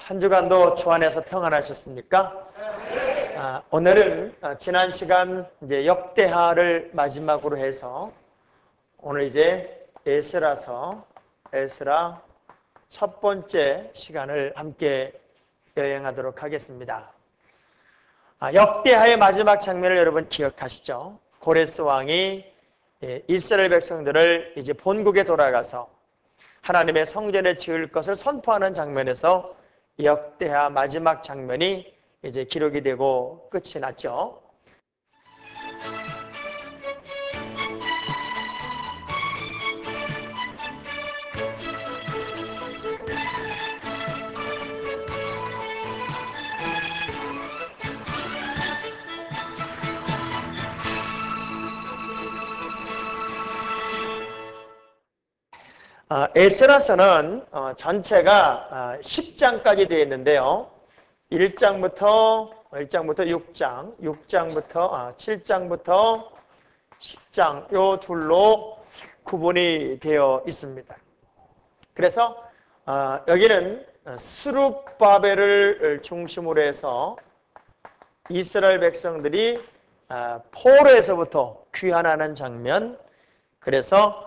한 주간도 주 안에서 평안하셨습니까? 오늘은 지난 시간 이제 역대하를 마지막으로 해서 오늘 이제 에스라 첫 번째 시간을 함께 여행하도록 하겠습니다. 역대하의 마지막 장면을 여러분 기억하시죠? 고레스 왕이 이스라엘 백성들을 이제 본국에 돌아가서 하나님의 성전을 지을 것을 선포하는 장면에서 역대하 마지막 장면이 이제 기록이 되고 끝이 났죠. 에스라서는 전체가 10장까지 되어 있는데요. 1장부터 6장, 6장부터 7장부터 10장 요 둘로 구분이 되어 있습니다. 그래서 여기는 스룹바벨을 중심으로 해서 이스라엘 백성들이 포로에서부터 귀환하는 장면, 그래서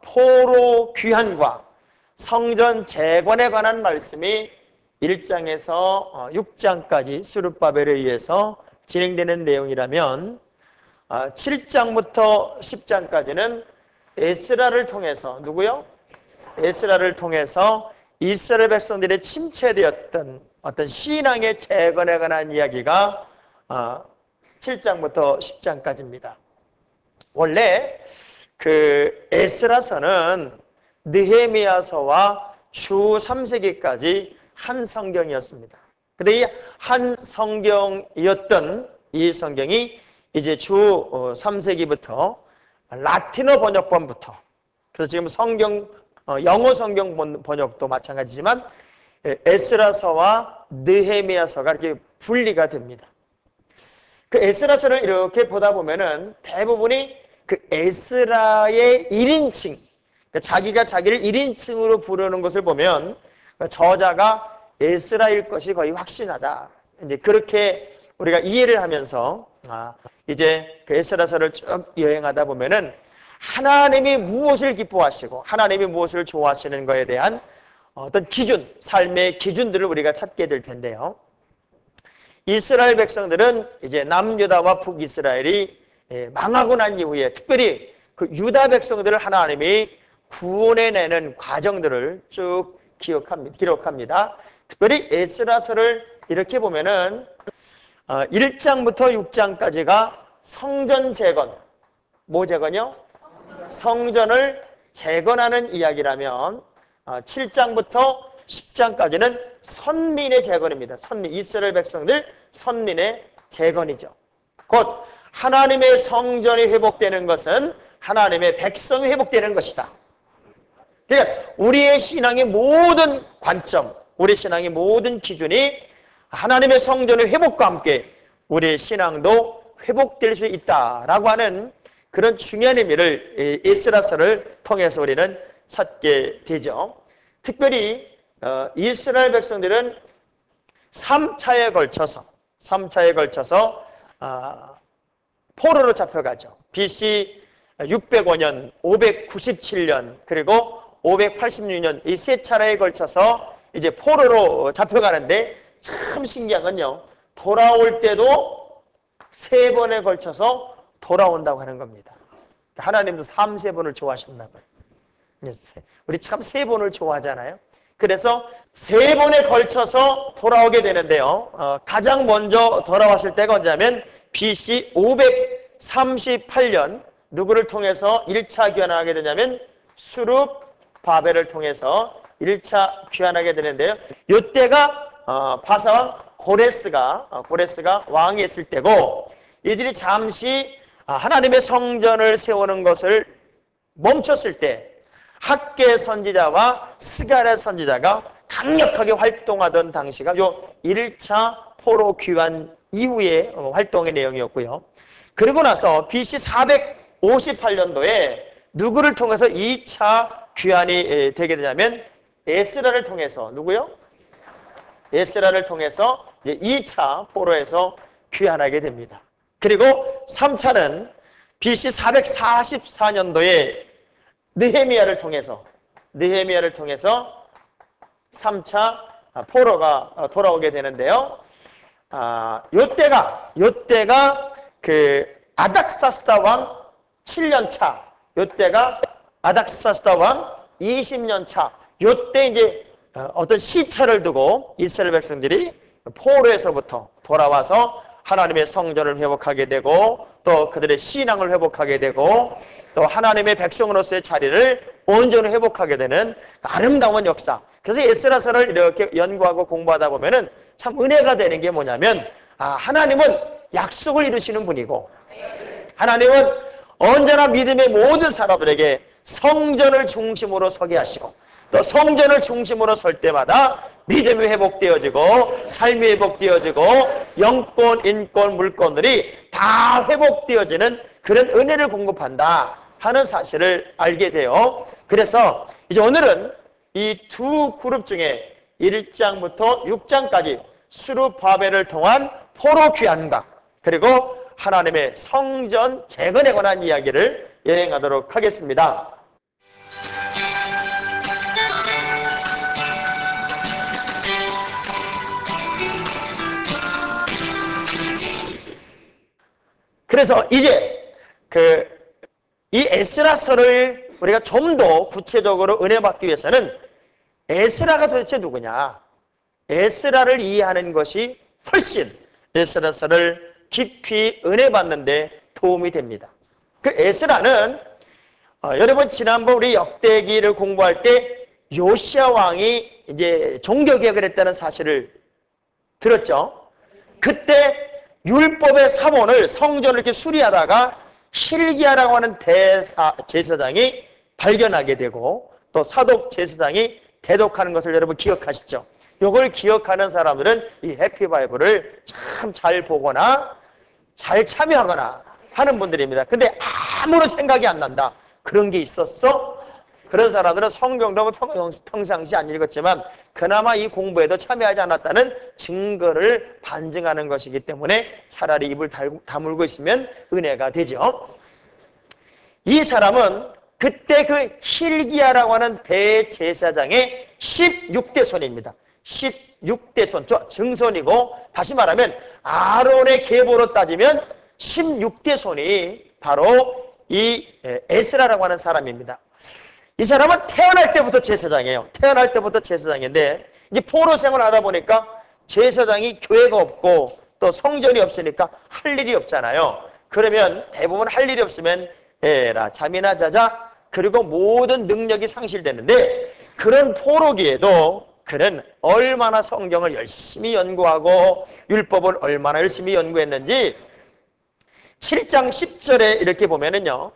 포로 귀환과 성전 재건에 관한 말씀이 1장에서 6장까지 스룹바벨에 의해서 진행되는 내용이라면 7장부터 10장까지는 에스라를 통해서 누구요? 에스라를 통해서 이스라엘 백성들의 침체되었던 어떤 신앙의 재건에 관한 이야기가 7장부터 10장까지입니다. 원래 그 에스라서는 느헤미야서와 주 3세기까지 한 성경이었습니다. 근데 이 한 성경이었던 이 성경이 이제 주 3세기부터 라틴어 번역본부터, 그래서 지금 성경 영어 성경 번역도 마찬가지지만 에스라서와 느헤미야서가 이렇게 분리가 됩니다. 그 에스라서를 이렇게 보다 보면은 대부분이 그 에스라의 1인칭, 그러니까 자기가 자기를 1인칭으로 부르는 것을 보면 저자가 에스라일 것이 거의 확신하다. 이제 그렇게 우리가 이해를 하면서 이제 그 에스라서를 쭉 여행하다 보면은 하나님이 무엇을 기뻐하시고 하나님이 무엇을 좋아하시는 것에 대한 어떤 기준, 삶의 기준들을 우리가 찾게 될 텐데요. 이스라엘 백성들은 이제 남유다와 북이스라엘이 망하고 난 이후에 특별히 그 유다 백성들을 하나님이 구원해내는 과정들을 쭉 기록합니다. 특별히 에스라서를 이렇게 보면은 1장부터 6장까지가 성전 재건, 뭐 재건이요? 성전을 재건하는 이야기라면 7장부터 10장까지는 선민의 재건입니다. 선민, 이스라엘 백성들 선민의 재건이죠. 곧 하나님의 성전이 회복되는 것은 하나님의 백성이 회복되는 것이다. 그러니까 우리의 신앙의 모든 관점, 우리 신앙의 모든 기준이 하나님의 성전의 회복과 함께 우리의 신앙도 회복될 수 있다라고 하는 그런 중요한 의미를 에스라서를 통해서 우리는 찾게 되죠. 특별히 이스라엘 백성들은 3차에 걸쳐서 포로로 잡혀가죠. BC 605년, 597년, 그리고 586년 이 세 차례에 걸쳐서 이제 포로로 잡혀가는데 참 신기한 건요. 돌아올 때도 3번에 걸쳐서 돌아온다고 하는 겁니다. 하나님도 3세번을 좋아하셨나 봐요. 우리 참 3번을 좋아하잖아요. 그래서 3번에 걸쳐서 돌아오게 되는데요. 가장 먼저 돌아왔을 때가 언제냐면 BC 538년 누구를 통해서 1차 귀환하게 되냐면 스룹바벨을 통해서 1차 귀환하게 되는데요. 이때가 바사왕 고레스가 왕이 했을 때고, 이들이 잠시 하나님의 성전을 세우는 것을 멈췄을 때 학계 선지자와 스가랴 선지자가 강력하게 활동하던 당시가 요 1차 포로 귀환 이후의 활동의 내용이었고요. 그리고 나서 BC 458년도에 누구를 통해서 2차 귀환이 되게 되냐면 에스라를 통해서 누구요? 에스라를 통해서 이제 2차 포로에서 귀환하게 됩니다. 그리고 3차는 BC 444년도에 느헤미야를 통해서 3차 포로가 돌아오게 되는데요. 요때가 그 아닥사스다 왕 7년 차, 요때가 아닥사스다 왕 20년 차, 요때 이제 어떤 시차를 두고 이스라엘 백성들이 포로에서부터 돌아와서 하나님의 성전을 회복하게 되고 또 그들의 신앙을 회복하게 되고 또 하나님의 백성으로서의 자리를 온전히 회복하게 되는 아름다운 역사. 그래서 에스라서를 이렇게 연구하고 공부하다 보면은 참 은혜가 되는 게 뭐냐면 하나님은 약속을 이루시는 분이고 하나님은 언제나 믿음의 모든 사람들에게 성전을 중심으로 서게 하시고 또 성전을 중심으로 설 때마다 믿음이 회복되어지고 삶이 회복되어지고 영권, 인권, 물권들이 다 회복되어지는 그런 은혜를 공급한다 하는 사실을 알게 돼요. 그래서 이제 오늘은 이 두 그룹 중에 1장부터 6장까지 수르바벨을 통한 포로 귀환과 그리고 하나님의 성전 재건에 관한 이야기를 여행하도록 하겠습니다. 그래서 이제 이 에스라서를 우리가 좀 더 구체적으로 은혜 받기 위해서는 에스라가 도대체 누구냐? 에스라를 이해하는 것이 훨씬 에스라서를 깊이 은혜 받는 데 도움이 됩니다. 그 에스라는 여러분 지난번 우리 역대기를 공부할 때 요시야 왕이 이제 종교 개혁을 했다는 사실을 들었죠. 그때 율법의 사본을 성전을 이렇게 수리하다가 hil기야라고 하는 제사장이 발견하게 되고 또 사독 제사장이 대독하는 것을 여러분 기억하시죠? 이걸 기억하는 사람들은 이 해피바이블을 참 잘 보거나 잘 참여하거나 하는 분들입니다. 근데 아무런 생각이 안 난다. 그런 게 있었어? 그런 사람들은 성경도 평상시 안 읽었지만 그나마 이 공부에도 참여하지 않았다는 증거를 반증하는 것이기 때문에 차라리 입을 다물고 있으면 은혜가 되죠. 이 사람은 그때 그 hil기야라고 하는 대제사장의 16대 손입니다. 16대 손, 증손이고 다시 말하면 아론의 계보로 따지면 16대 손이 바로 이 에스라라고 하는 사람입니다. 이 사람은 태어날 때부터 제사장이에요. 태어날 때부터 제사장인데 이제 포로 생활을 하다 보니까 제사장이 교회가 없고 또 성전이 없으니까 할 일이 없잖아요. 그러면 대부분 할 일이 없으면 에라 잠이나 자자 그리고 모든 능력이 상실되는데 그런 포로기에도 그는 얼마나 성경을 열심히 연구하고 율법을 얼마나 열심히 연구했는지 7장 10절에 이렇게 보면은요.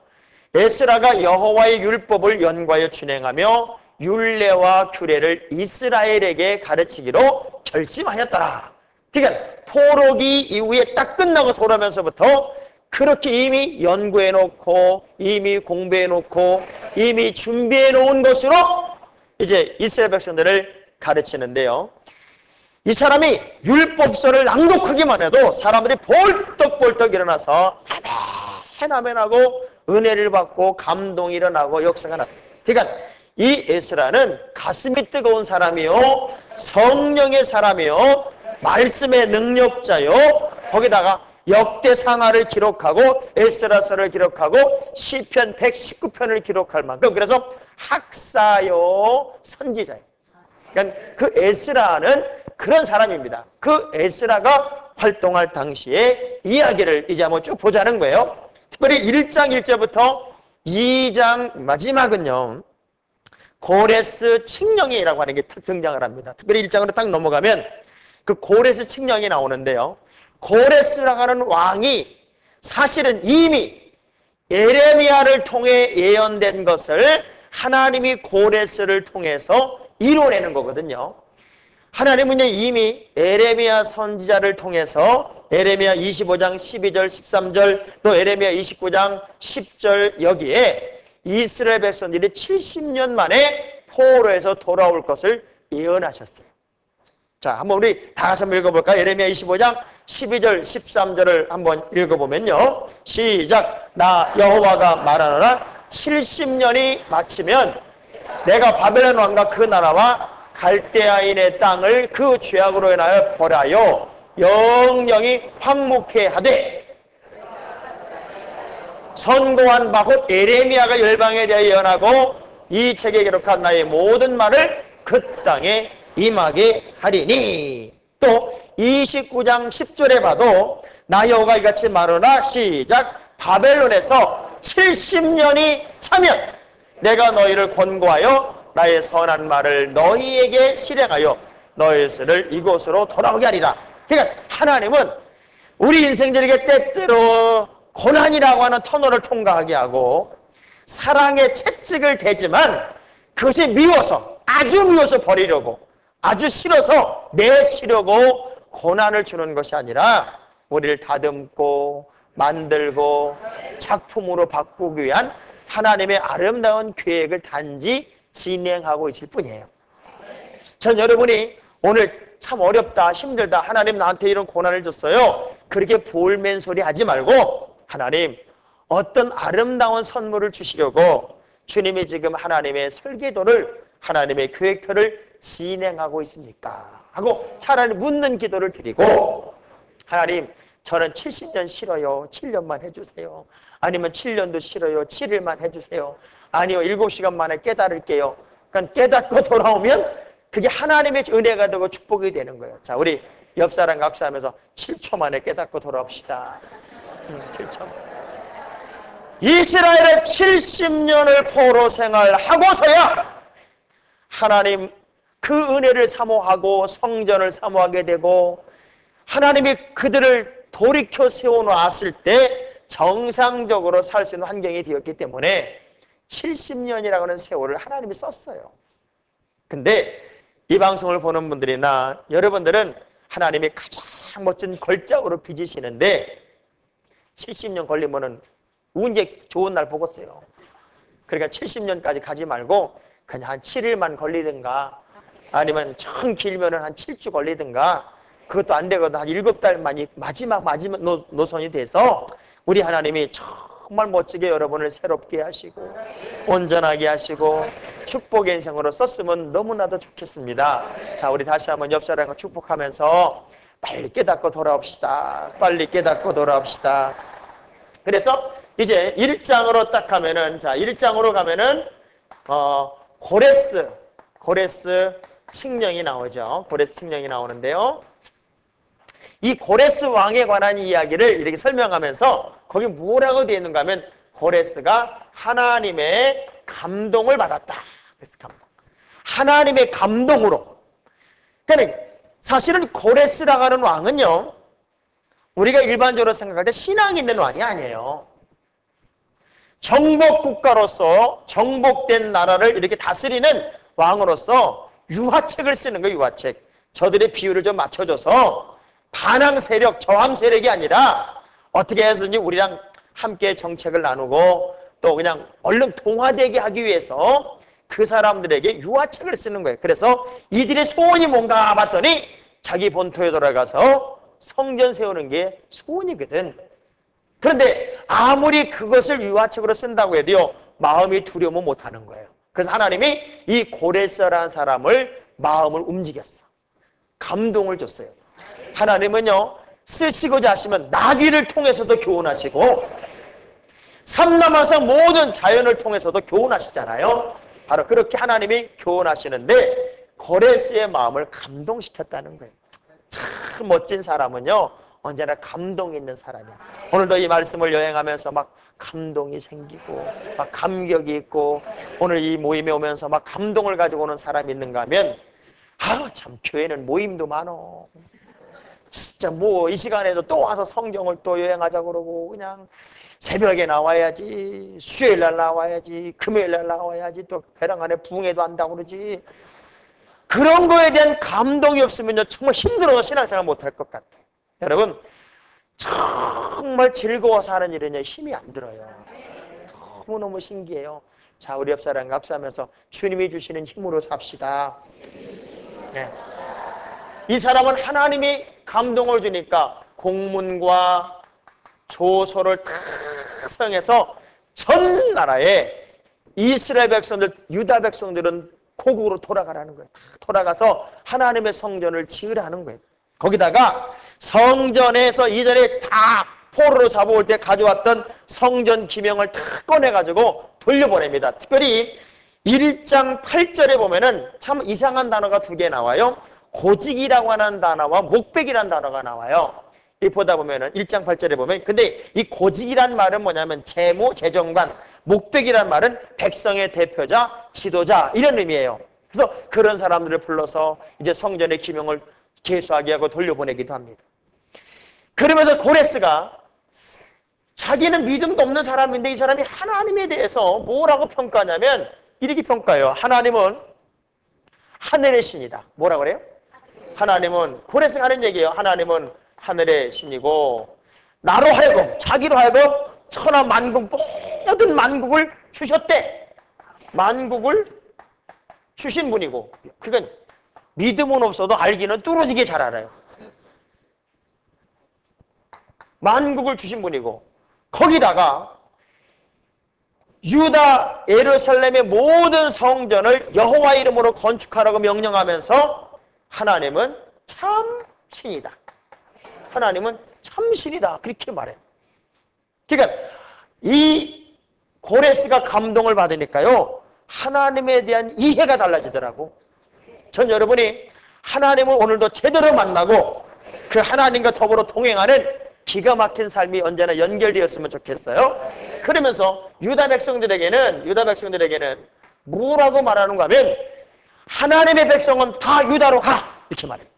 에스라가 여호와의 율법을 연구하여 준행하며 율례와 규례를 이스라엘에게 가르치기로 결심하였더라. 그러니까 포로기 이후에 딱 끝나고 돌아오면서부터 그렇게 이미 연구해놓고 이미 공부해놓고 이미 준비해놓은 것으로 이제 이스라엘 백성들을 가르치는데요. 이 사람이 율법서를 낭독하기만 해도 사람들이 벌떡벌떡 일어나서 아멘하고 은혜를 받고 감동이 일어나고 역사가 나타납니다. 그러니까 이 에스라는 가슴이 뜨거운 사람이요 성령의 사람이요 말씀의 능력자요 거기다가 역대상하를 기록하고 에스라서를 기록하고 시편 119편을 기록할 만큼 그래서 학사요 선지자예요. 그러니까 그 에스라는 그런 사람입니다. 그 에스라가 활동할 당시의 이야기를 이제 한번 쭉 보자는 거예요. 특별히 1장 1절부터 2장 마지막은요. 고레스 칙령이라고 하는 게 등장을 합니다. 특별히 1장으로 딱 넘어가면 그 고레스 칙령이 나오는데요. 고레스라고 하는 왕이 사실은 이미 예레미야를 통해 예언된 것을 하나님이 고레스를 통해서 이뤄내는 거거든요. 하나님은 이미 예레미야 선지자를 통해서 예레미야 25장 12절 13절 또 예레미야 29장 10절 여기에 이스라엘 백성들이 70년 만에 포로에서 돌아올 것을 예언하셨어요. 자, 한번 우리 다 같이 한번 읽어볼까요? 예레미야 25장 12절, 13절을 한번 읽어보면요. 시작. 나 여호와가 말하노라. 70년이 마치면 내가 바벨론 왕과 그 나라와 갈대아인의 땅을 그 죄악으로 인하여 벌하여 영영이 황무케 하되, 선고한 바 곧 예레미야가 열방에 대하여 예언하고 이 책에 기록한 나의 모든 말을 그 땅에 임하게 하리니. 또 29장 10절에 봐도 나 여호와가 이같이 말하노라. 시작. 바벨론에서 70년이 차면 내가 너희를 권고하여 나의 선한 말을 너희에게 실행하여 너희를 이곳으로 돌아오게 하리라. 그러니까 하나님은 우리 인생들에게 때때로 고난이라고 하는 터널을 통과하게 하고 사랑의 채찍을 대지만 그것이 미워서, 아주 미워서 버리려고, 아주 싫어서 내치려고 고난을 주는 것이 아니라 우리를 다듬고 만들고 작품으로 바꾸기 위한 하나님의 아름다운 계획을 단지 진행하고 있을 뿐이에요. 전 여러분이 오늘 참 어렵다, 힘들다, 하나님 나한테 이런 고난을 줬어요, 그렇게 볼멘 소리 하지 말고, 하나님 어떤 아름다운 선물을 주시려고 주님이 지금 하나님의 설계도를, 하나님의 계획표를 진행하고 있습니까? 하고 차라리 묻는 기도를 드리고, 하나님 저는 70년 싫어요, 7년만 해주세요. 아니면 7년도 싫어요, 7일만 해주세요. 아니요, 7시간 만에 깨달을게요. 그러니까 깨닫고 돌아오면 그게 하나님의 은혜가 되고 축복이 되는 거예요. 자, 우리 옆 사람 각수하면서 7초 만에 깨닫고 돌아옵시다. 7초. 이스라엘의 70년을 포로 생활하고서야 하나님 그 은혜를 사모하고 성전을 사모하게 되고, 하나님이 그들을 돌이켜 세워놓았을 때 정상적으로 살 수 있는 환경이 되었기 때문에 70년이라고 하는 세월을 하나님이 썼어요. 근데 이 방송을 보는 분들이나 여러분들은 하나님이 가장 멋진 걸작으로 빚으시는데 70년 걸리면은 운이 좋은 날 보겠어요. 그러니까 70년까지 가지 말고 그냥 한 7일만 걸리든가, 아니면 정 길면은 한 7주 걸리든가, 그것도 안 되거든 한 7달만이 마지막 노선이 돼서 우리 하나님이 정말 멋지게 여러분을 새롭게 하시고 온전하게 하시고 축복의 인생으로 썼으면 너무나도 좋겠습니다. 자, 우리 다시 한번 옆 사람과 축복하면서 빨리 깨닫고 돌아옵시다. 빨리 깨닫고 돌아옵시다. 그래서 이제 1장으로 딱 가면은, 자, 1장으로 가면은 고레스 칙령이 나오죠. 고레스 칙령이 나오는데요. 이 고레스 왕에 관한 이야기를 이렇게 설명하면서 거기 뭐라고 되어 있는가 하면 고레스가 하나님의 감동을 받았다. 그래서 감동. 하나님의 감동으로. 그러니까 사실은 고레스라고 하는 왕은요, 우리가 일반적으로 생각할 때 신앙이 있는 왕이 아니에요. 정복 국가로서 정복된 나라를 이렇게 다스리는 왕으로서 유화책을 쓰는 거예요. 유화책. 저들의 비율을 좀 맞춰줘서 반항 세력, 저항 세력이 아니라 어떻게 해서든지 우리랑 함께 정책을 나누고 또 그냥 얼른 동화되게 하기 위해서 그 사람들에게 유화책을 쓰는 거예요. 그래서 이들의 소원이 뭔가 봤더니 자기 본토에 돌아가서 성전 세우는 게 소원이거든. 그런데 아무리 그것을 유화책으로 쓴다고 해도요, 마음이 두려우면 못하는 거예요. 그래서 하나님이 이 고레스라는 사람을 마음을 움직였어. 감동을 줬어요. 하나님은요, 쓰시고자 하시면 나귀를 통해서도 교훈하시고 삼남하상 모든 자연을 통해서도 교훈하시잖아요. 바로 그렇게 하나님이 교훈하시는데 고레스의 마음을 감동시켰다는 거예요. 참 멋진 사람은요, 언제나 감동이 있는 사람이야. 오늘도 이 말씀을 여행하면서 막 감동이 생기고 막 감격이 있고, 오늘 이 모임에 오면서 막 감동을 가지고 오는 사람이 있는가 하면, 아, 참 교회는 모임도 많어. 진짜 뭐 이 시간에도 또 와서 성경을 또 여행하자고 그러고, 그냥 새벽에 나와야지, 수요일날 나와야지, 금요일날 나와야지, 또 배랑 안에 부흥회도 한다고 그러지. 그런 거에 대한 감동이 없으면요, 정말 힘들어서 신앙생활 못할 것 같아요. 여러분, 정말 즐거워서 하는 일은요, 힘이 안 들어요. 너무너무 신기해요. 자, 우리 옆 사람과 합수하면서 주님이 주시는 힘으로 삽시다. 네. 이 사람은 하나님이 감동을 주니까 공문과 조서를 다 사용해서 전 나라에 이스라엘 백성들, 유다 백성들은 고국으로 돌아가라는 거예요. 돌아가서 하나님의 성전을 지으라는 거예요. 거기다가 성전에서 이전에 다 포로로 잡아올 때 가져왔던 성전 기명을 다 꺼내가지고 돌려보냅니다. 특별히 1장 8절에 보면은 참 이상한 단어가 두 개 나와요. 고직이라고 하는 단어와 목백이라는 단어가 나와요. 이 보다 보면은 1장 8절에 보면, 근데 이 고직이란 말은 뭐냐면 재무, 재정관, 목백이란 말은 백성의 대표자, 지도자 이런 의미예요. 그래서 그런 사람들을 불러서 이제 성전의 기명을 계수하게 하고 돌려보내기도 합니다. 그러면서 고레스가 자기는 믿음도 없는 사람인데 이 사람이 하나님에 대해서 뭐라고 평가하냐면 이렇게 평가해요. 하나님은 하늘의 신이다. 뭐라 그래요? 하나님은, 고레스가 하는 얘기예요. 하나님은 하늘의 신이고 나로 하여금, 자기로 하여금 천하 만국, 모든 만국을 주셨대. 만국을 주신 분이고, 그건 믿음은 없어도 알기는 뚫어지게 잘 알아요. 만국을 주신 분이고, 거기다가 유다 예루살렘의 모든 성전을 여호와 이름으로 건축하라고 명령하면서 하나님은 참 신이다. 하나님은 참 신이다. 그렇게 말해요. 그러니까 이 고레스가 감동을 받으니까요, 하나님에 대한 이해가 달라지더라고. 전 여러분이 하나님을 오늘도 제대로 만나고 그 하나님과 더불어 동행하는 기가 막힌 삶이 언제나 연결되었으면 좋겠어요. 그러면서 유다 백성들에게는 뭐라고 말하는가 하면 하나님의 백성은 다 유다로 가라 이렇게 말해요.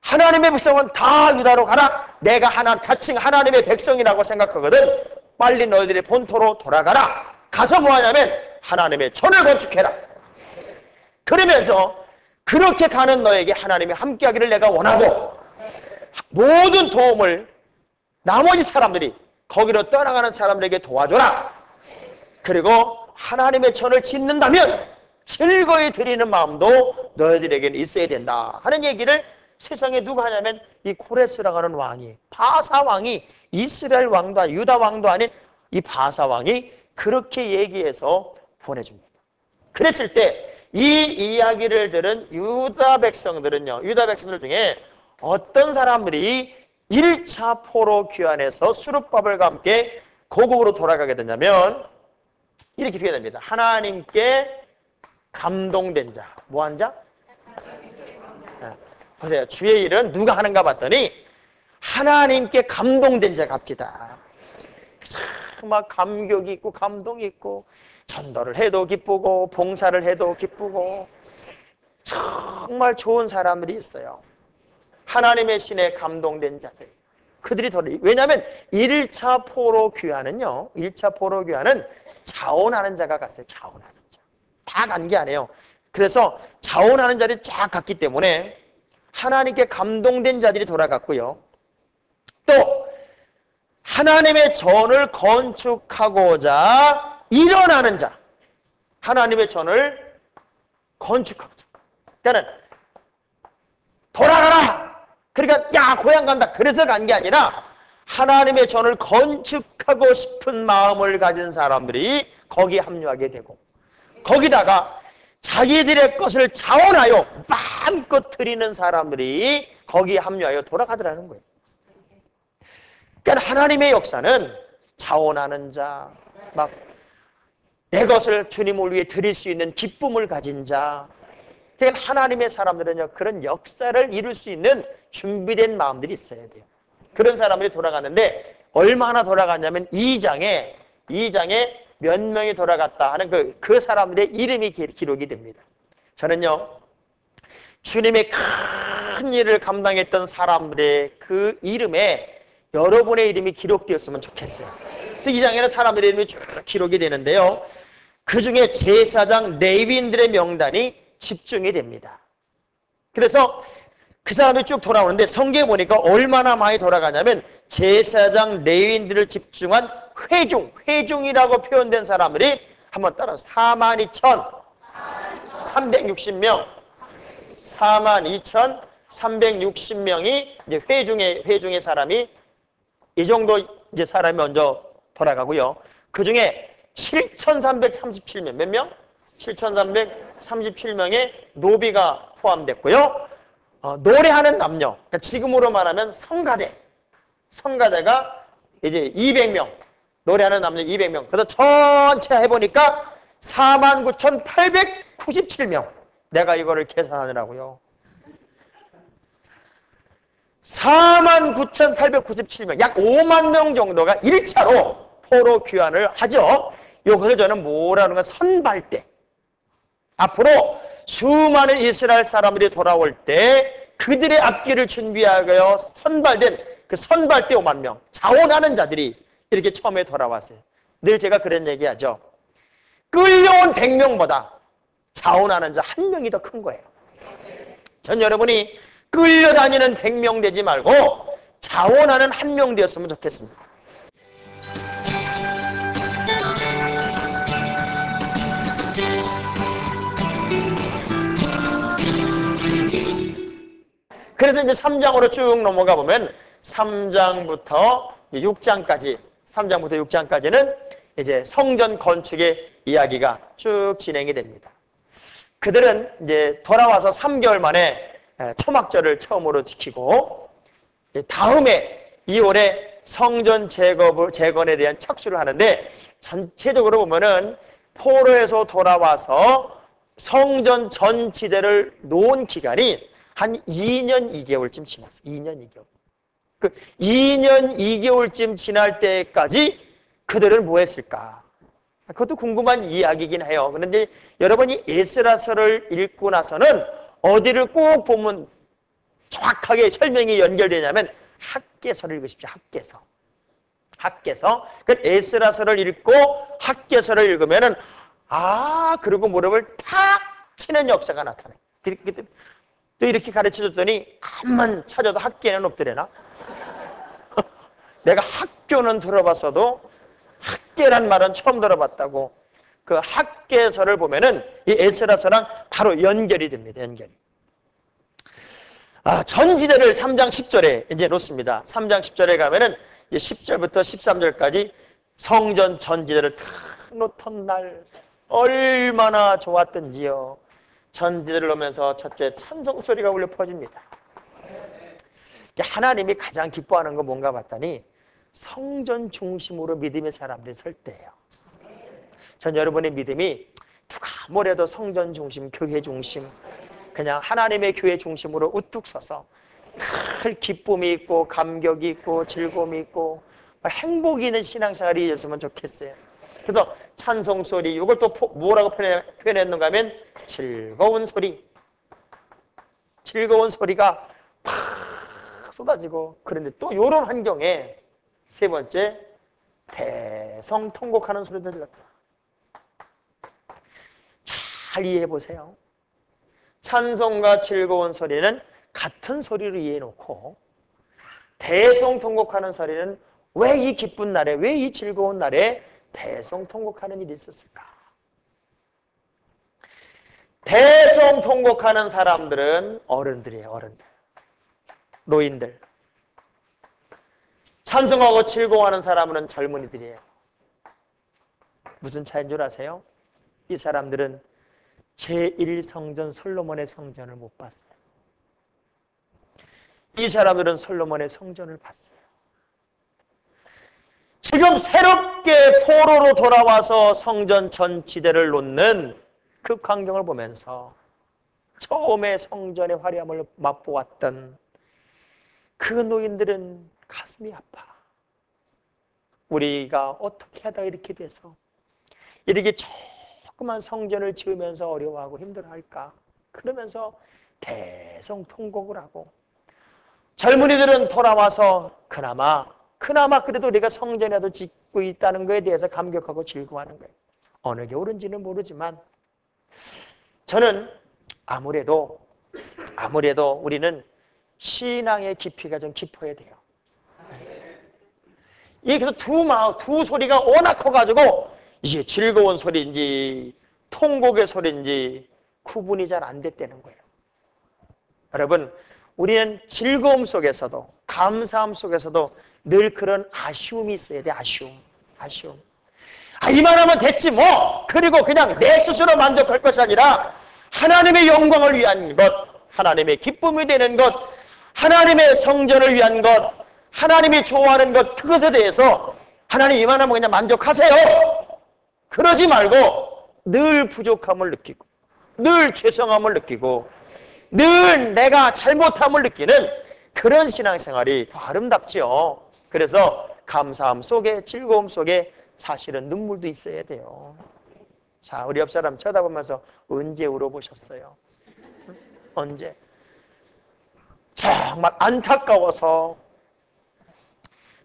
하나님의 백성은 다 유다로 가라. 내가 자칭 하나님의 백성이라고 생각하거든. 빨리 너희들의 본토로 돌아가라. 가서 뭐 하냐면 하나님의 전을 건축해라. 그러면서 그렇게 가는 너에게 하나님이 함께하기를 내가 원하고, 모든 도움을 나머지 사람들이 거기로 떠나가는 사람들에게 도와줘라. 그리고 하나님의 전을 짓는다면 즐거이 드리는 마음도 너희들에게는 있어야 된다 하는 얘기를 세상에 누가 하냐면 이 고레스라고 하는 왕이, 바사 왕이, 이스라엘 왕도 아닌 유다 왕도 아닌 이 바사 왕이 그렇게 얘기해서 보내줍니다. 그랬을 때 이 이야기를 들은 유다 백성들은요, 유다 백성들 중에 어떤 사람들이 1차 포로 귀환에서 수르바벨과 함께 고국으로 돌아가게 되냐면 이렇게 표현됩니다. 하나님께 감동된 자. 뭐한 자? 보세요. 주의 일은 누가 하는가 봤더니 하나님께 감동된 자 갑시다. 막 감격이 있고 감동이 있고, 전도를 해도 기쁘고 봉사를 해도 기쁘고 정말 좋은 사람들이 있어요. 하나님의 신에 감동된 자들. 그들이 왜냐하면 1차 포로 귀환은요, 1차 포로 귀환은 자원하는 자가 갔어요. 자원하는 자. 다 간 게 아니에요. 그래서 자원하는 자들이 쫙 갔기 때문에 하나님께 감동된 자들이 돌아갔고요. 또 하나님의 전을 건축하고자 일어나는 자. 하나님의 전을 건축하고자. 그러니까 돌아가라. 그러니까 야 고향 간다. 그래서 간 게 아니라 하나님의 전을 건축하고 싶은 마음을 가진 사람들이 거기에 합류하게 되고, 거기다가 자기들의 것을 자원하여 마음껏 드리는 사람들이 거기에 합류하여 돌아가더라는 거예요. 그러니까 하나님의 역사는 자원하는 자, 막 내 것을 주님을 위해 드릴 수 있는 기쁨을 가진 자, 그러니까 하나님의 사람들은요, 그런 역사를 이룰 수 있는 준비된 마음들이 있어야 돼요. 그런 사람들이 돌아갔는데 얼마나 돌아갔냐면 2장에 몇 명이 돌아갔다 하는 그 사람들의 이름이 기록이 됩니다. 저는요, 주님의 큰 일을 감당했던 사람들의 그 이름에 여러분의 이름이 기록되었으면 좋겠어요. 즉 2장에는 사람들의 이름이 쭉 기록이 되는데요, 그 중에 제사장 레위인들의 명단이 집중이 됩니다. 그래서 그 사람이 쭉 돌아오는데 성경에 보니까 얼마나 많이 돌아가냐면 제사장 레위인들을 집중한 회중이라고 표현된 사람들이 한번 따라 42,360명. 42,360명이 이제 회중의 사람이 이 정도 이제 사람이 먼저 돌아가고요. 그 중에 7,337명, 몇 명? 7,337명의 노비가 포함됐고요. 노래하는 남녀, 그러니까 지금으로 말하면 성가대가 이제 200명, 노래하는 남녀 200명. 그래서 전체 해보니까 49,897명. 내가 이거를 계산하느라고요. 49,897명, 약 5만 명 정도가 1차로 포로 귀환을 하죠. 이것을 저는 뭐라는 건 선발대. 앞으로 수많은 이스라엘 사람들이 돌아올 때 그들의 앞길을 준비하여 선발된 그 선발대 5만 명, 자원하는 자들이 이렇게 처음에 돌아왔어요. 늘 제가 그런 얘기하죠. 끌려온 100명보다 자원하는 자 1명이 더 큰 거예요. 전 여러분이 끌려다니는 100명 되지 말고 자원하는 1명 되었으면 좋겠습니다. 그래서 이제 3장으로 쭉 넘어가 보면 3장부터 6장까지는 이제 성전 건축의 이야기가 쭉 진행이 됩니다. 그들은 이제 돌아와서 3개월 만에 초막절을 처음으로 지키고 다음에 2월에 성전 재건에 대한 착수를 하는데 전체적으로 보면은 포로에서 돌아와서 성전 전지대를 놓은 기간이 한 2년 2개월쯤 지났어요. 2년 2개월. 그 2년 2개월쯤 지날 때까지 그들은 뭐 했을까? 그것도 궁금한 이야기이긴 해요. 그런데 여러분이 에스라서를 읽고 나서는 어디를 꼭 보면 정확하게 설명이 연결되냐면 학개서를 읽으십시오. 학개서. 그 에스라서를 읽고 학개서를 읽으면은 그리고 무릎을 탁 치는 역사가 나타나요. 또 이렇게 가르쳐줬더니 가만 찾아도 학계는 없더래나? 내가 학교는 들어봤어도 학계란 말은 처음 들어봤다고. 그 학계서를 보면은 이 에스라서랑 바로 연결이 됩니다. 전지대를 3장 10절에 이제 놓습니다. 3장 10절에 가면은 10절부터 13절까지 성전 전지대를 탁 놓던 날 얼마나 좋았던지요. 전지대를 놓으면서 첫째 찬송 소리가 울려 퍼집니다. 하나님이 가장 기뻐하는 건 뭔가 봤더니 성전 중심으로 믿음의 사람들이 설 때예요. 전 여러분의 믿음이 누가 뭐래도 성전 중심, 교회 중심, 그냥 하나님의 교회 중심으로 우뚝 서서 늘 기쁨이 있고 감격이 있고 즐거움이 있고 행복이 있는 신앙생활이 되었으면 좋겠어요. 그래서 찬송 소리, 이걸 또 뭐라고 표현했는가 하면 즐거운 소리가 팍 쏟아지고. 그런데 또 이런 환경에 세 번째 대성통곡하는 소리도 들렸다. 잘 이해해 보세요. 찬송과 즐거운 소리는 같은 소리로 이해해놓고 대성통곡하는 소리는 왜 이 기쁜 날에, 왜 이 즐거운 날에 대성통곡하는 일이 있었을까? 대성통곡하는 사람들은 어른들이에요. 어른들, 노인들. 찬송하고 즐거워하는 사람은 젊은이들이에요. 무슨 차이인 줄 아세요? 이 사람들은 제1성전 솔로몬의 성전을 못 봤어요. 이 사람들은 솔로몬의 성전을 봤어요. 지금 새롭게 포로로 돌아와서 성전 전지대를 놓는 그 광경을 보면서 처음에 성전의 화려함을 맛보았던 그 노인들은 가슴이 아파. 우리가 어떻게 하다 이렇게 돼서 이렇게 조그만 성전을 지으면서 어려워하고 힘들어할까? 그러면서 대성통곡을 하고, 젊은이들은 돌아와서 그나마 그래도 우리가 성전이라도 짓고 있다는 것에 대해서 감격하고 즐거워하는 거예요. 어느 게 옳은지는 모르지만 저는 아무래도 우리는 신앙의 깊이가 좀 깊어야 돼요. 이게 그래서 두 소리가 워낙 커가지고 이게 즐거운 소리인지 통곡의 소리인지 구분이 잘 안 됐다는 거예요. 여러분, 우리는 즐거움 속에서도 감사함 속에서도 늘 그런 아쉬움이 있어야 돼. 아쉬움. 이만하면 됐지 뭐. 그리고 그냥 내 스스로 만족할 것이 아니라 하나님의 영광을 위한 것, 하나님의 기쁨이 되는 것, 하나님의 성전을 위한 것, 하나님이 좋아하는 것, 그것에 대해서 하나님 이만하면 그냥 만족하세요. 그러지 말고 늘 부족함을 느끼고 늘 죄송함을 느끼고 늘 내가 잘못함을 느끼는 그런 신앙생활이 더 아름답지요. 그래서 감사함 속에, 즐거움 속에 사실은 눈물도 있어야 돼요. 자, 우리 옆 사람 쳐다보면서 언제 울어보셨어요? 언제? 정말 안타까워서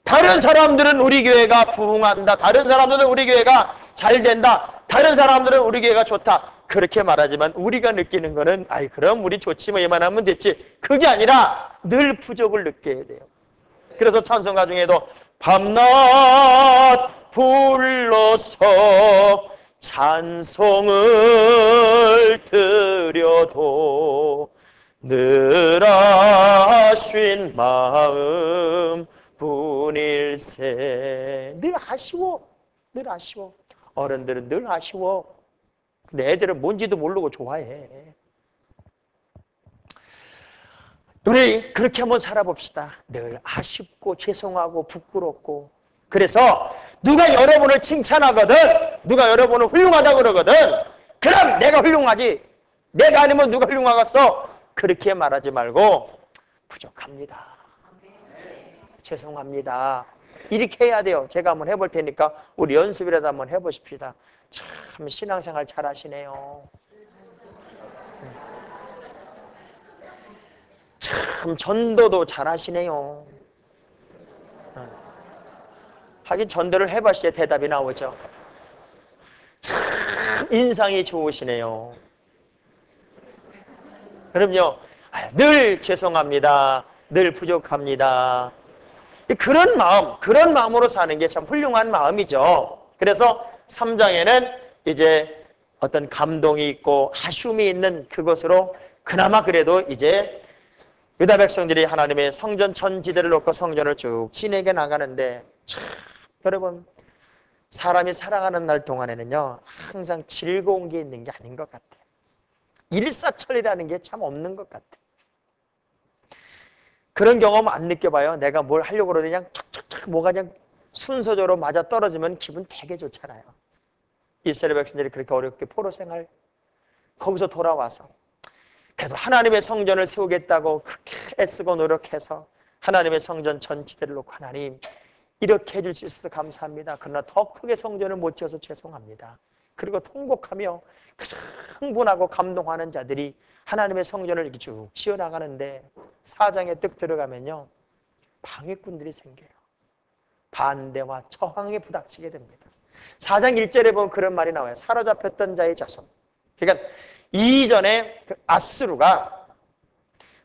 다른 사람들은 우리 교회가 부흥한다, 다른 사람들은 우리 교회가 잘 된다, 다른 사람들은 우리 교회가 좋다, 그렇게 말하지만 우리가 느끼는 거는 그럼 우리 좋지 뭐 이만하면 됐지, 그게 아니라 늘 부족을 느껴야 돼요. 그래서 찬송가 중에도 밤낮 불러서 찬송을 드려도 늘 아쉬운 마음 뿐일세. 늘 아쉬워. 어른들은 늘 아쉬워. 근데 애들은 뭔지도 모르고 좋아해. 우리 그렇게 한번 살아봅시다. 늘 아쉽고 죄송하고 부끄럽고. 그래서 누가 여러분을 칭찬하거든, 누가 여러분을 훌륭하다고 그러거든, 그럼 내가 훌륭하지, 내가 아니면 누가 훌륭하겠어, 그렇게 말하지 말고 부족합니다, 죄송합니다, 이렇게 해야 돼요. 제가 한번 해볼 테니까 우리 연습이라도 한번 해보십시다. 참 신앙생활 잘하시네요. 참 전도도 잘하시네요. 하긴 전도를 해봤어야 대답이 나오죠. 참 인상이 좋으시네요. 그럼요, 늘 죄송합니다, 늘 부족합니다. 그런 마음으로 사는 게 참 훌륭한 마음이죠. 그래서 3장에는 이제 어떤 감동이 있고 아쉬움이 있는 그것으로 그나마 그래도 이제 유다 백성들이 하나님의 성전 전지대를 놓고 성전을 쭉 지내게 나가는데, 참 여러분, 사람이 살아가는 날 동안에는요 항상 즐거운 게 있는 게 아닌 것 같아요. 일사천리라는 게 참 없는 것 같아요. 그런 경험 안 느껴봐요? 내가 뭘 하려고 그러는데 그냥 척척척 뭐가 그냥 순서대로 맞아 떨어지면 기분 되게 좋잖아요. 이스라엘 백성들이 그렇게 어렵게 포로 생활, 거기서 돌아와서 그래도 하나님의 성전을 세우겠다고 그렇게 애쓰고 노력해서 하나님의 성전 전지대를 놓고 하나님 이렇게 해줄 수 있어서 감사합니다. 그러나 더 크게 성전을 못 지어서 죄송합니다. 그리고 통곡하며 흥분하고 감동하는 자들이 하나님의 성전을 이렇게 쭉 지어나가는데 4장에 뜩 들어가면요 방해꾼들이 생겨요. 반대와 저항에 부닥치게 됩니다. 4장 1절에 보면 그런 말이 나와요. 사로잡혔던 자의 자손. 그러니까 이전에 그 아수르가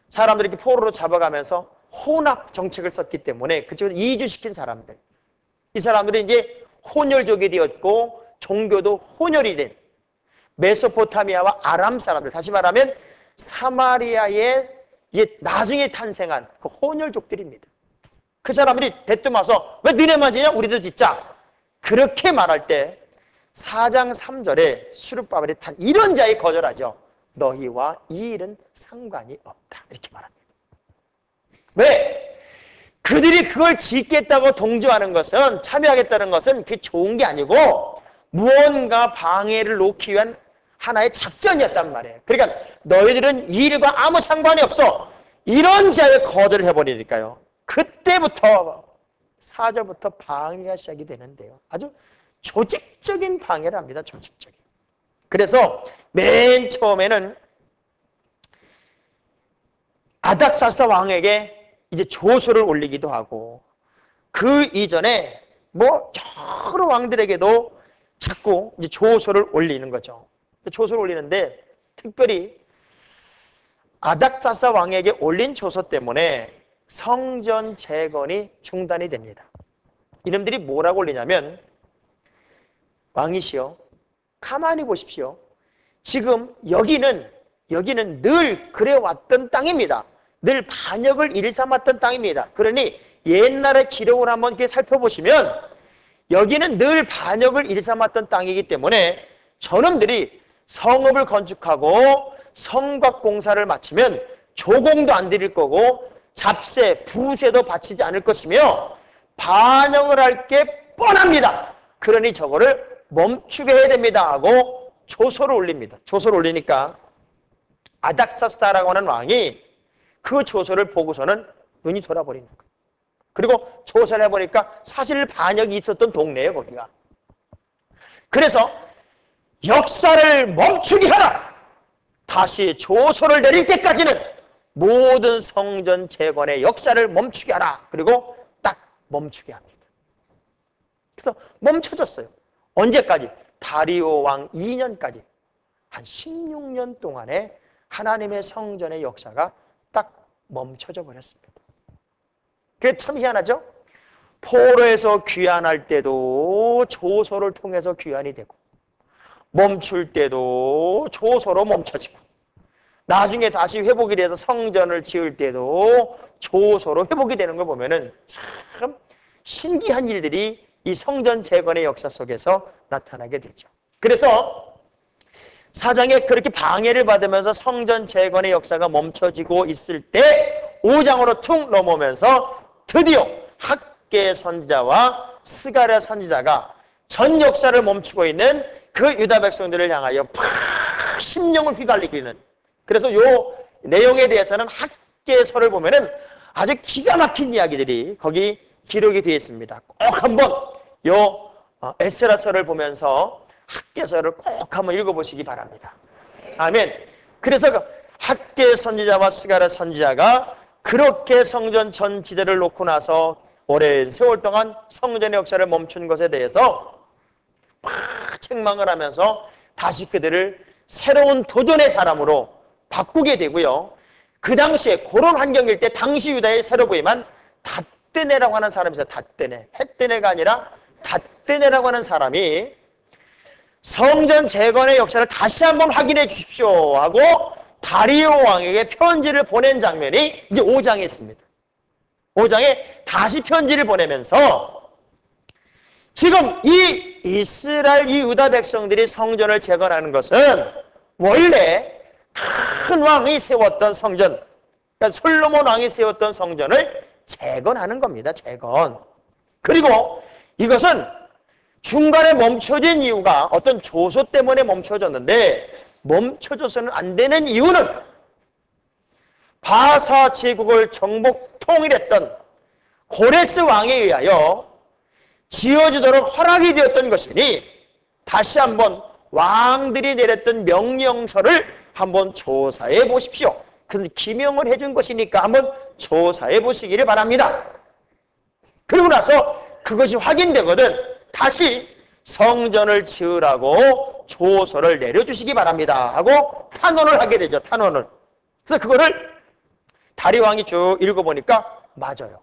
사람들을 이렇게 포로로 잡아가면서 혼합 정책을 썼기 때문에 그쪽에서 이주시킨 사람들, 이 사람들이 이제 혼혈족이 되었고 종교도 혼혈이 된 메소포타미아와 아람 사람들, 다시 말하면 사마리아에 이제 나중에 탄생한 그 혼혈족들입니다. 그 사람들이 대뜸 와서 왜 너네만 지냐? 우리도 짓자. 그렇게 말할 때 4장 3절에 스룹바벨이 탄 이런 자에 거절하죠. 너희와 이 일은 상관이 없다. 이렇게 말합니다. 왜? 그들이 그걸 짓겠다고 동조하는 것은, 참여하겠다는 것은 그게 좋은 게 아니고 무언가 방해를 놓기 위한 하나의 작전이었단 말이에요. 그러니까 너희들은 이 일과 아무 상관이 없어. 이런 자에 거절을 해버리니까요. 그때부터 4절부터 방해가 시작이 되는데요. 아주 조직적인 방해를 합니다. 조직적인. 그래서 맨 처음에는 아닥사스 왕에게 이제 조소를 올리기도 하고, 그 이전에 뭐 여러 왕들에게도 자꾸 이제 조소를 올리는 거죠. 조소를 올리는데 특별히 아닥사스 왕에게 올린 조소 때문에 성전 재건이 중단이 됩니다. 이놈들이 뭐라고 올리냐면, 왕이시여 가만히 보십시오. 지금 여기는 여기는 늘 그래왔던 땅입니다. 늘 반역을 일삼았던 땅입니다. 그러니 옛날의 기록을 한번 이렇게 살펴보시면 여기는 늘 반역을 일삼았던 땅이기 때문에 저놈들이 성읍을 건축하고 성곽 공사를 마치면 조공도 안 드릴 거고 잡세, 부세도 바치지 않을 것이며 반역을 할 게 뻔합니다. 그러니 저거를 멈추게 해야 됩니다 하고 조서를 올립니다. 조서를 올리니까 아닥사스다라고 하는 왕이 그 조서를 보고서는 눈이 돌아버리는 거예요. 그리고 조사를 해보니까 사실 반역이 있었던 동네예요, 거기가. 그래서 역사를 멈추게 하라! 다시 조서를 내릴 때까지는 모든 성전 재건의 역사를 멈추게 하라! 그리고 딱 멈추게 합니다. 그래서 멈춰졌어요. 언제까지? 다리오 왕 2년까지. 한 16년 동안에 하나님의 성전의 역사가 딱 멈춰져 버렸습니다. 그게 참 희한하죠? 포로에서 귀환할 때도 조서를 통해서 귀환이 되고 멈출 때도 조서로 멈춰지고 나중에 다시 회복이 돼서 성전을 지을 때도 조서로 회복이 되는 걸 보면은 참 신기한 일들이 이 성전 재건의 역사 속에서 나타나게 되죠. 그래서 사장에 그렇게 방해를 받으면서 성전 재건의 역사가 멈춰지고 있을 때 5장으로 툭 넘어오면서 드디어 학계 선지자와 스가랴 선지자가 전 역사를 멈추고 있는 그 유다 백성들을 향하여 팍 심령을 휘갈리기는, 그래서 요 내용에 대해서는 학계서를 보면은 아주 기가 막힌 이야기들이 거기 기록이 되어 있습니다. 꼭 한번 요 에스라서를 보면서 학계서를 꼭 한번 읽어보시기 바랍니다. 아멘. 그래서 그 학계 선지자와 스가랴 선지자가 그렇게 성전 전 지대를 놓고 나서 오랜 세월 동안 성전의 역사를 멈춘 것에 대해서 막 책망을 하면서 다시 그들을 새로운 도전의 사람으로 바꾸게 되고요. 그 당시에 그런 환경일 때 당시 유다에 새로 부임한 닷드네라고 하는 사람이 있어요. 닷드네. 헷드네가 아니라 닷드네라고 하는 사람이 성전 재건의 역사를 다시 한번 확인해 주십시오 하고 다리오 왕에게 편지를 보낸 장면이 이제 5장에 있습니다. 5장에 다시 편지를 보내면서 지금 이 이스라엘, 이 유다 백성들이 성전을 재건하는 것은 원래 큰 왕이 세웠던 성전, 그러니까 솔로몬 왕이 세웠던 성전을 재건하는 겁니다. 재건. 그리고 이것은 중간에 멈춰진 이유가 어떤 조소 때문에 멈춰졌는데 멈춰져서는 안 되는 이유는 바사 제국을 정복 통일했던 고레스 왕에 의하여 지어지도록 허락이 되었던 것이니 다시 한번 왕들이 내렸던 명령서를 한번 조사해 보십시오. 그래서 기명을 해준 것이니까 한번 조사해 보시기를 바랍니다. 그리고 나서 그것이 확인되거든 다시 성전을 지으라고 조서를 내려주시기 바랍니다 하고 탄원을 하게 되죠. 탄원을. 그래서 그거를 다리 왕이 쭉 읽어보니까 맞아요.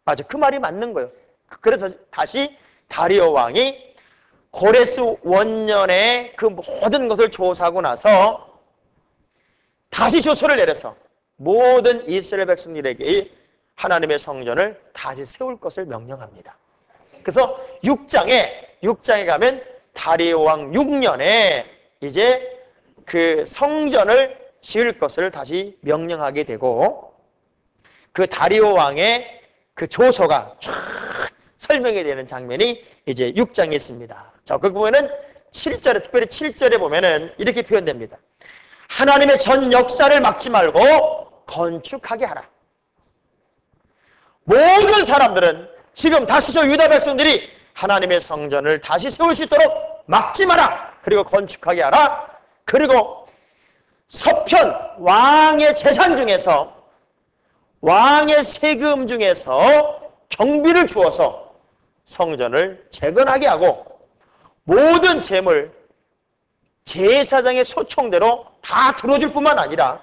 맞아. 그 말이 맞는 거예요. 그래서 다시 다리오 왕이 고레스 원년에 그 모든 것을 조사하고 나서 다시 조서를 내려서 모든 이스라엘 백성들에게 하나님의 성전을 다시 세울 것을 명령합니다. 그래서 6장에 가면 다리오 왕 6년에 이제 그 성전을 지을 것을 다시 명령하게 되고 그 다리오 왕의 그 조서가 쫙 설명이 되는 장면이 이제 6장에 있습니다. 자, 거기 보면은 7절에, 특별히 7절에 보면은 이렇게 표현됩니다. 하나님의 전 역사를 막지 말고 건축하게 하라. 모든 사람들은 지금 다시 저 유다 백성들이 하나님의 성전을 다시 세울 수 있도록 막지 마라. 그리고 건축하게 하라. 그리고 서편 왕의 재산 중에서 왕의 세금 중에서 경비를 주어서 성전을 재건하게 하고 모든 재물 제사장의 소총대로 다 들어줄 뿐만 아니라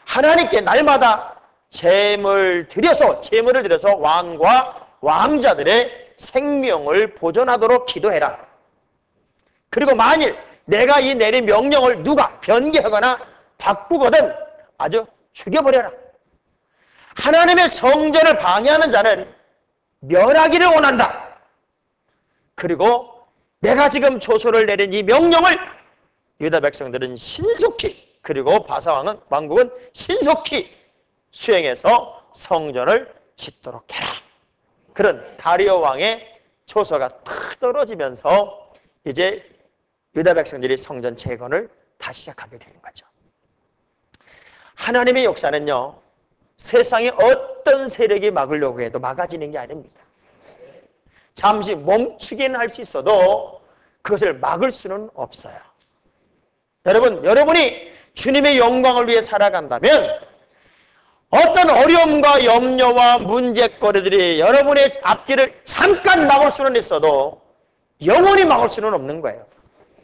하나님께 날마다 재물을 들여서 왕과 왕자들의 생명을 보존하도록 기도해라. 그리고 만일 내가 이 내린 명령을 누가 변개하거나 바꾸거든 아주 죽여버려라. 하나님의 성전을 방해하는 자는 멸하기를 원한다. 그리고 내가 지금 조서를 내린 이 명령을 유다 백성들은 신속히, 그리고 바사 왕국은 신속히 수행해서 성전을 짓도록 해라. 그런 다리오 왕의 조서가 탁 떨어지면서 이제 유다 백성들이 성전 재건을 다시 시작하게 되는 거죠. 하나님의 역사는요, 세상에 어떤 세력이 막으려고 해도 막아지는 게 아닙니다. 잠시 멈추기는 할 수 있어도 그것을 막을 수는 없어요. 여러분이 주님의 영광을 위해 살아간다면 어떤 어려움과 염려와 문제거리들이 여러분의 앞길을 잠깐 막을 수는 있어도 영원히 막을 수는 없는 거예요.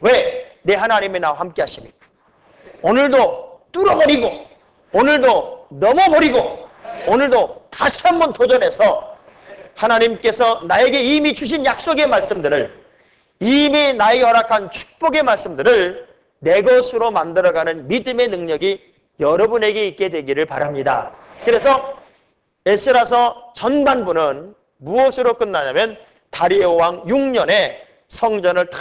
왜? 내 하나님이 나와 함께 하시니까. 오늘도 뚫어버리고, 오늘도 넘어버리고, 오늘도 다시 한번 도전해서 하나님께서 나에게 이미 주신 약속의 말씀들을, 이미 나에게 허락한 축복의 말씀들을 내 것으로 만들어가는 믿음의 능력이 여러분에게 있게 되기를 바랍니다. 그래서 에스라서 전반부는 무엇으로 끝나냐면 다리오 왕 6년에 성전을 다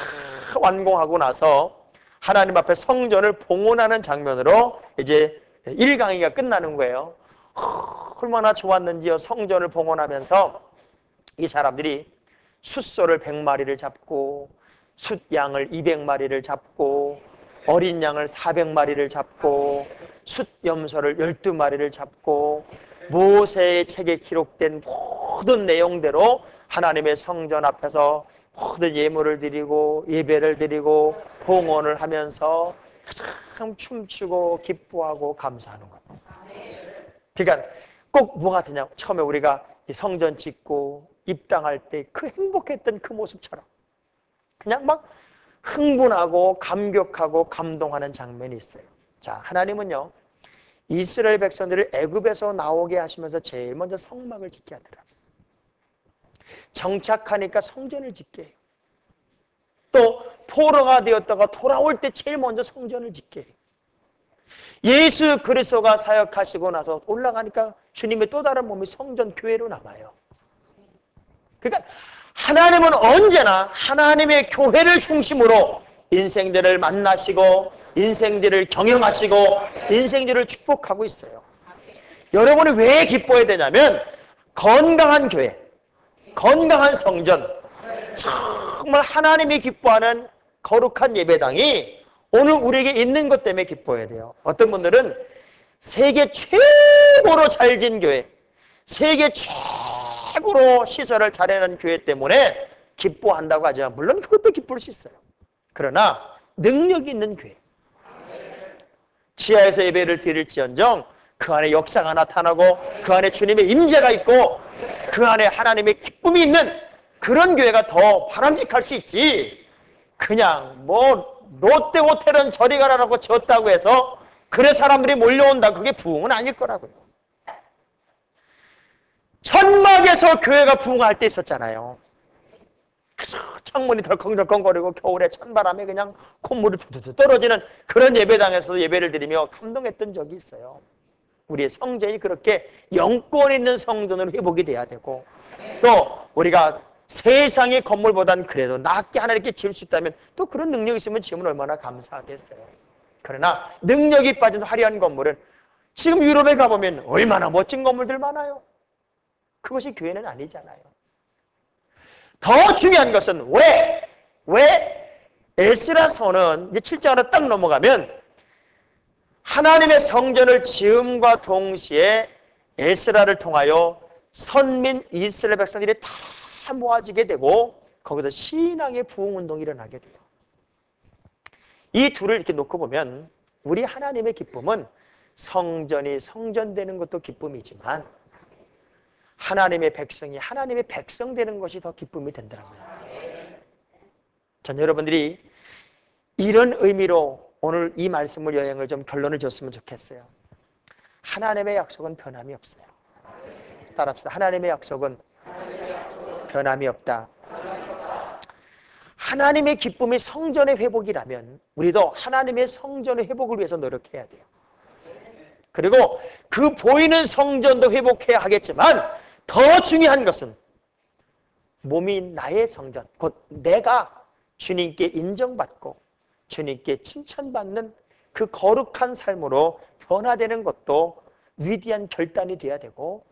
완공하고 나서 하나님 앞에 성전을 봉헌하는 장면으로 이제 1강의가 끝나는 거예요. 얼마나 좋았는지요. 성전을 봉헌하면서 이 사람들이 숫소를 100마리를 잡고 숫양을 200마리를 잡고 어린 양을 400마리를 잡고 숫염소를 12마리를 잡고 모세의 책에 기록된 모든 내용대로 하나님의 성전 앞에서 모든 예물을 드리고 예배를 드리고 봉헌을 하면서 참 춤추고 기뻐하고 감사하는 거예요. 그러니까 꼭 뭐가 되냐, 처음에 우리가 성전 짓고 입당할 때 그 행복했던 그 모습처럼 그냥 막 흥분하고 감격하고 감동하는 장면이 있어요. 자, 하나님은요, 이스라엘 백성들을 애굽에서 나오게 하시면서 제일 먼저 성막을 짓게 하더라고요. 정착하니까 성전을 짓게 해요. 또 포로가 되었다가 돌아올 때 제일 먼저 성전을 짓게 해요. 예수 그리스도가 사역하시고 나서 올라가니까 주님의 또 다른 몸이 성전 교회로 남아요. 그러니까 하나님은 언제나 하나님의 교회를 중심으로 인생들을 만나시고 인생들을 경영하시고 인생들을 축복하고 있어요. 여러분이 왜 기뻐해야 되냐면 건강한 교회, 건강한 성전, 정말 하나님이 기뻐하는 거룩한 예배당이 오늘 우리에게 있는 것 때문에 기뻐해야 돼요. 어떤 분들은 세계 최고로 잘 진 교회, 세계 최고로 시설을 잘 해놓은 교회 때문에 기뻐한다고 하지만 물론 그것도 기쁠 수 있어요. 그러나 능력이 있는 교회, 지하에서 예배를 드릴지언정 그 안에 역사가 나타나고 그 안에 주님의 임재가 있고 그 안에 하나님의 기쁨이 있는 그런 교회가 더 바람직할 수 있지, 그냥 뭐 롯데호텔은 저리 가라라고 지었다고 해서 그래 사람들이 몰려온다, 그게 부흥은 아닐 거라고요. 천막에서 교회가 부흥할 때 있었잖아요. 창문이 덜컹덜컹거리고 겨울에 찬바람에 그냥 콧물이 두두두 떨어지는 그런 예배당에서 예배를 드리며 감동했던 적이 있어요. 우리의 성전이 그렇게 영권 있는 성전으로 회복이 돼야 되고, 또 우리가 세상의 건물보단 그래도 낮게 하나님께 지을 수 있다면 또 그런 능력이 있으면 지으면 얼마나 감사하겠어요. 그러나 능력이 빠진 화려한 건물은 지금 유럽에 가보면 얼마나 멋진 건물들 많아요. 그것이 교회는 아니잖아요. 더 중요한 것은 왜 에스라서는 이제 7장으로 딱 넘어가면 하나님의 성전을 지음과 동시에 에스라를 통하여 선민 이스라엘 백성들이 다 모아지게 되고 거기서 신앙의 부흥운동이 일어나게 돼요. 이 둘을 이렇게 놓고 보면 우리 하나님의 기쁨은 성전이 성전되는 것도 기쁨이지만 하나님의 백성이 하나님의 백성 되는 것이 더 기쁨이 된다고요. 전 여러분들이 이런 의미로 오늘 이 말씀을 여행을 좀 결론을 줬으면 좋겠어요. 하나님의 약속은 변함이 없어요. 따라합시다. 하나님의 약속은 변함이 없다. 하나님의 기쁨이 성전의 회복이라면 우리도 하나님의 성전의 회복을 위해서 노력해야 돼요. 그리고 그 보이는 성전도 회복해야 하겠지만 더 중요한 것은 몸이 나의 성전, 곧 내가 주님께 인정받고 주님께 칭찬받는 그 거룩한 삶으로 변화되는 것도 위대한 결단이 돼야 되고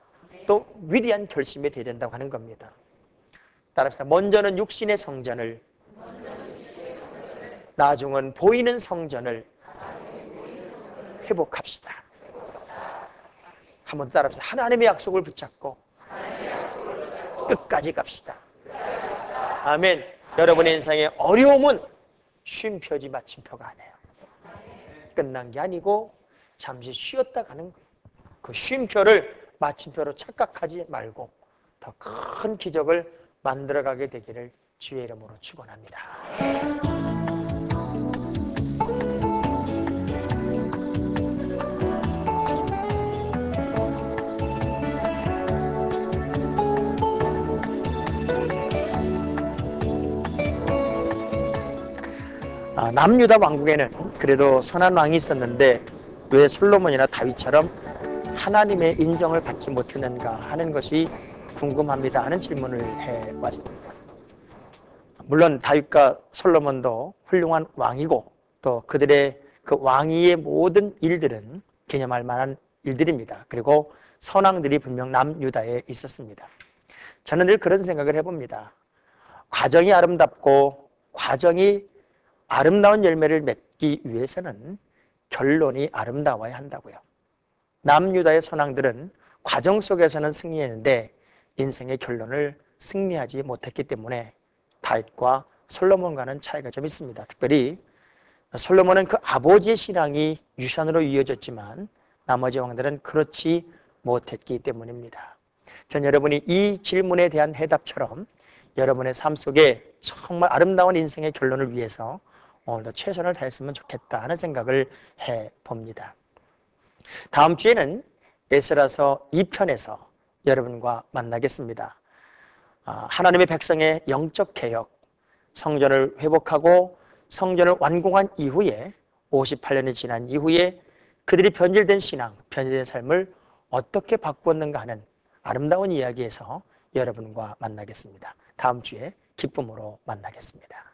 또 위대한 결심이 돼야 된다고 하는 겁니다. 따라서 먼저는 육신의 성전을, 나중은 보이는 성전을 회복합시다. 한번 따라합시다. 하나님의 약속을 붙잡고 끝까지 갑시다. 아멘. 여러분의 인생의 어려움은 쉼표지 마침표가 아니에요. 끝난 게 아니고 잠시 쉬었다 가는 거예요. 그 쉼표를 마침표로 착각하지 말고 더 큰 기적을 만들어가게 되기를 주의 이름으로 축원합니다. 남유다 왕국에는 그래도 선한 왕이 있었는데 왜 솔로몬이나 다윗처럼 하나님의 인정을 받지 못했는가 하는 것이 궁금합니다 하는 질문을 해왔습니다. 물론 다윗과 솔로몬도 훌륭한 왕이고 또 그들의 그 왕위의 모든 일들은 기념할 만한 일들입니다. 그리고 선왕들이 분명 남유다에 있었습니다. 저는 늘 그런 생각을 해봅니다. 과정이 아름답고 과정이 아름다운 열매를 맺기 위해서는 결론이 아름다워야 한다고요. 남유다의 선왕들은 과정 속에서는 승리했는데 인생의 결론을 승리하지 못했기 때문에 다윗과 솔로몬과는 차이가 좀 있습니다. 특별히 솔로몬은 그 아버지의 신앙이 유산으로 이어졌지만 나머지 왕들은 그렇지 못했기 때문입니다. 전 여러분이 이 질문에 대한 해답처럼 여러분의 삶 속에 정말 아름다운 인생의 결론을 위해서 오늘도 최선을 다했으면 좋겠다 하는 생각을 해봅니다. 다음 주에는 에스라서 2편에서 여러분과 만나겠습니다. 하나님의 백성의 영적 개혁, 성전을 회복하고 성전을 완공한 이후에 58년이 지난 이후에 그들이 변질된 신앙, 변질된 삶을 어떻게 바꾸었는가 하는 아름다운 이야기에서 여러분과 만나겠습니다. 다음 주에 기쁨으로 만나겠습니다.